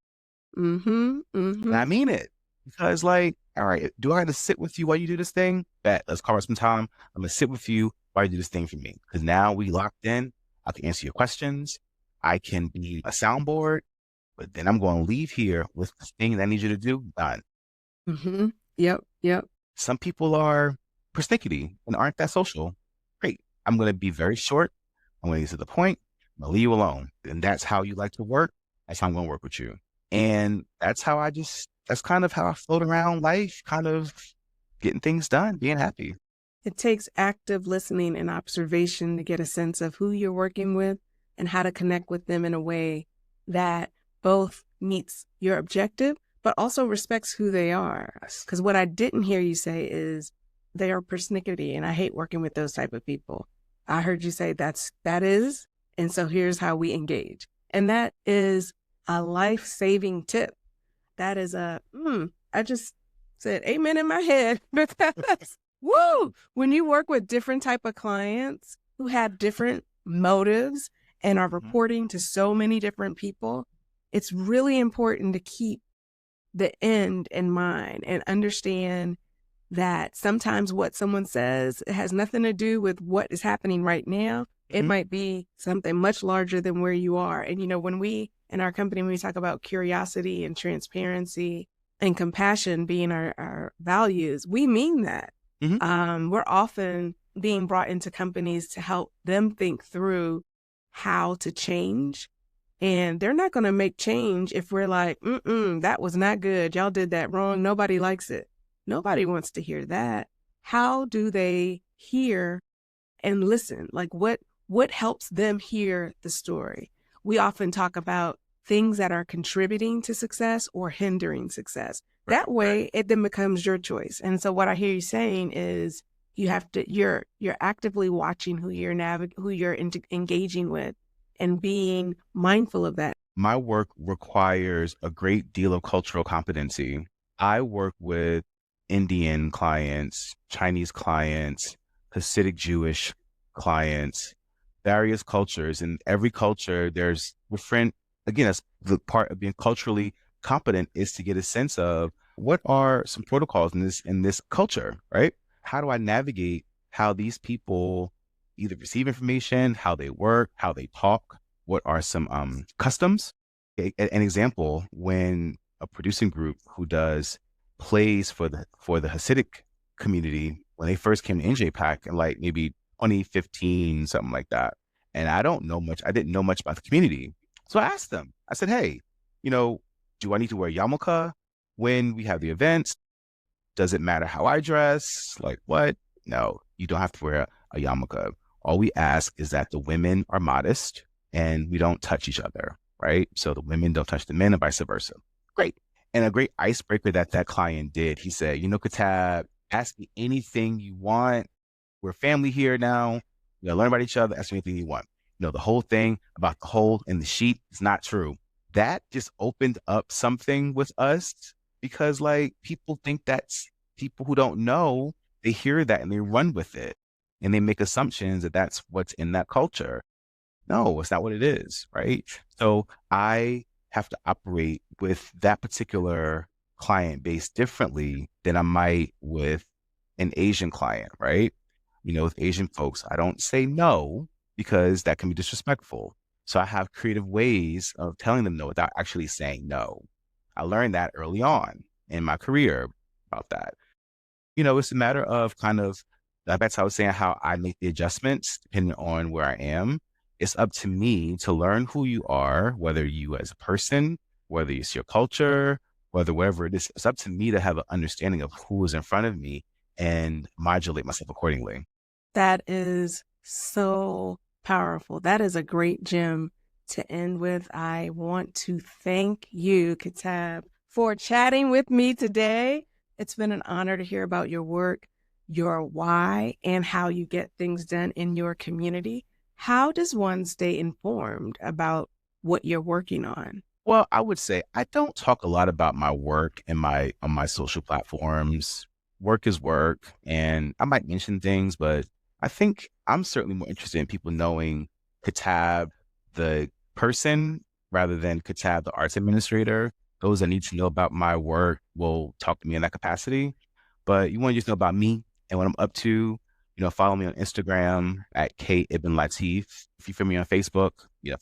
Mm-hmm. Mm-hmm. And I mean it. Because all right, do I have to sit with you while you do this thing? Bet, let's carve out some time. I'm gonna sit with you why you do this thing for me? Because now we locked in. I can answer your questions. I can be a soundboard, but then I'm going to leave here with the thing that I need you to do done. Mm-hmm. Yep. Some people are persnickety and aren't that social. Great. I'm going to be very short. I'm going to get to the point. I'm going to leave you alone. And that's how you like to work. That's how I'm going to work with you. And that's kind of how I float around life, kind of getting things done, being happy. It takes active listening and observation to get a sense of who you're working with and how to connect with them in a way that both meets your objective, but also respects who they are. Because what I didn't hear you say is they are persnickety, and I hate working with those type of people. I heard you say that is, and so here's how we engage. And that is a life-saving tip. That is I just said amen in my head. Woo! When you work with different type of clients who have different motives and are reporting to so many different people, it's really important to keep the end in mind and understand that sometimes what someone says has nothing to do with what is happening right now. It might be something much larger than where you are. And, when we, in our company, when we talk about curiosity and transparency and compassion being our values, we mean that. We're often being brought into companies to help them think through how to change. And they're not going to make change if we're like, that was not good. Y'all did that wrong. Nobody likes it. Nobody wants to hear that. How do they hear and listen? Like what helps them hear the story? We often talk about things that are contributing to success or hindering success. That way it then becomes your choice. And so what I hear you saying is you're actively watching who you're engaging with and being mindful of that. My work requires a great deal of cultural competency. I work with Indian clients, Chinese clients, Hasidic Jewish clients, various cultures. In every culture, there's different, again, that's the part of being culturally competent, is to get a sense of what are some protocols in this culture, right? How do I navigate how these people either receive information, how they work, how they talk? What are some customs? An example, when a producing group who does plays for the Hasidic community, when they first came to NJPAC in like maybe 2015, something like that. And I didn't know much about the community. So I asked them, I said, hey, do I need to wear yarmulke when we have the events? Does it matter how I dress? Like what? No, you don't have to wear a yarmulke. All we ask is that the women are modest and we don't touch each other, right? So the women don't touch the men and vice versa. Great. And a great icebreaker that client did, he said, Kitab, ask me anything you want. We're family here now. We gotta learn about each other. Ask me anything you want. The whole thing about the hole in the sheet is not true. That just opened up something with us, because people think that's people who don't know, they hear that and they run with it and they make assumptions that that's what's in that culture. No, it's not what it is, right? So I have to operate with that particular client base differently than I might with an Asian client, right? With Asian folks, I don't say no because that can be disrespectful. So I have creative ways of telling them no without actually saying no. I learned that early on in my career about that. It's a matter of that's how I was saying how I make the adjustments depending on where I am. It's up to me to learn who you are, whether you as a person, whether it's your culture, whatever it is. It's up to me to have an understanding of who is in front of me and modulate myself accordingly. That is so powerful. That is a great gem to end with. I want to thank you, Kitab, for chatting with me today. It's been an honor to hear about your work, your why, and how you get things done in your community. How does one stay informed about what you're working on? Well, I would say I don't talk a lot about my work on my social platforms. Work is work, and I might mention things, but I think I'm certainly more interested in people knowing Kitab, the person, rather than Kitab, the arts administrator. Those that need to know about my work will talk to me in that capacity. But you want to just know about me and what I'm up to. Follow me on Instagram at K Ibn Latif. If you feel me on Facebook, if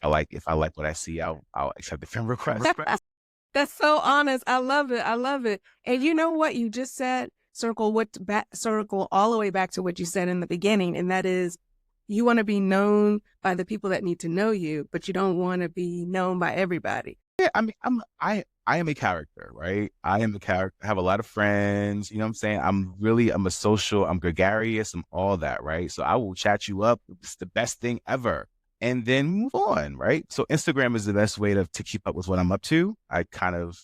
I like what I see, I'll accept the friend request. That's so honest. I love it. I love it. And you know what you just said? Circle all the way back to what you said in the beginning, and that is, you want to be known by the people that need to know you, but you don't want to be known by everybody. Yeah, I mean, I am a character, right? I am a character. I have a lot of friends. You know what I'm saying? I'm a social. I'm gregarious. I'm all that, right? So I will chat you up. It's the best thing ever, and then move on, right? So Instagram is the best way to keep up with what I'm up to. I kind of,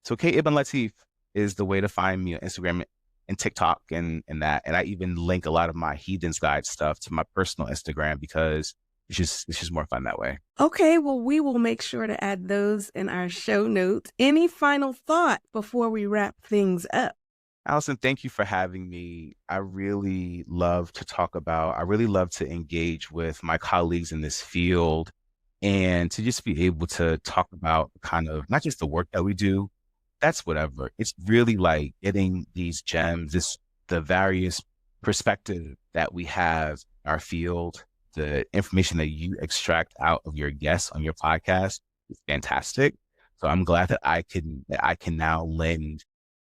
so K Ibn Latif is the way to find me on Instagram and TikTok and that. And I even link a lot of my Heathens Guide stuff to my personal Instagram because it's just more fun that way. Okay, well, we will make sure to add those in our show notes. Any final thought before we wrap things up? Alison, thank you for having me. I really love to engage with my colleagues in this field and to just be able to talk about kind of not just the work that we do, that's whatever. It's really like getting these gems, the various perspective that we have in our field, the information that you extract out of your guests on your podcast is fantastic. So I'm glad that I can now lend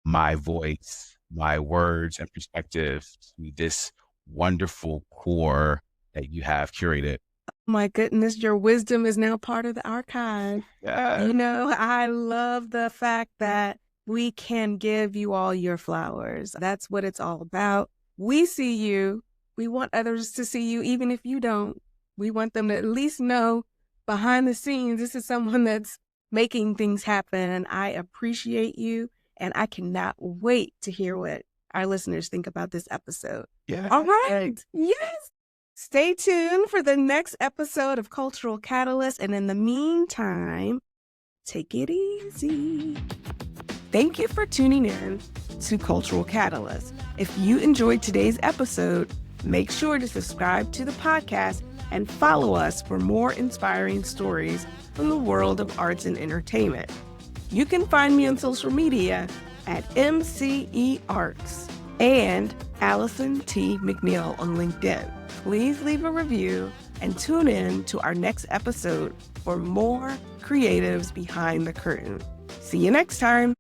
my voice, my words and perspective to this wonderful core that you have curated. My goodness, your wisdom is now part of the archive. Yeah. I love the fact that we can give you all your flowers. That's what it's all about. We see you. We want others to see you, even if you don't. We want them to at least know behind the scenes, this is someone that's making things happen. And I appreciate you. And I cannot wait to hear what our listeners think about this episode. Yeah. All right. Yes. Stay tuned for the next episode of Cultural Catalyst. And in the meantime, take it easy. Thank you for tuning in to Cultural Catalyst. If you enjoyed today's episode, make sure to subscribe to the podcast and follow us for more inspiring stories from the world of arts and entertainment. You can find me on social media at MCE Arts and Alison T. McNeil on LinkedIn. Please leave a review and tune in to our next episode for more creatives behind the curtain. See you next time.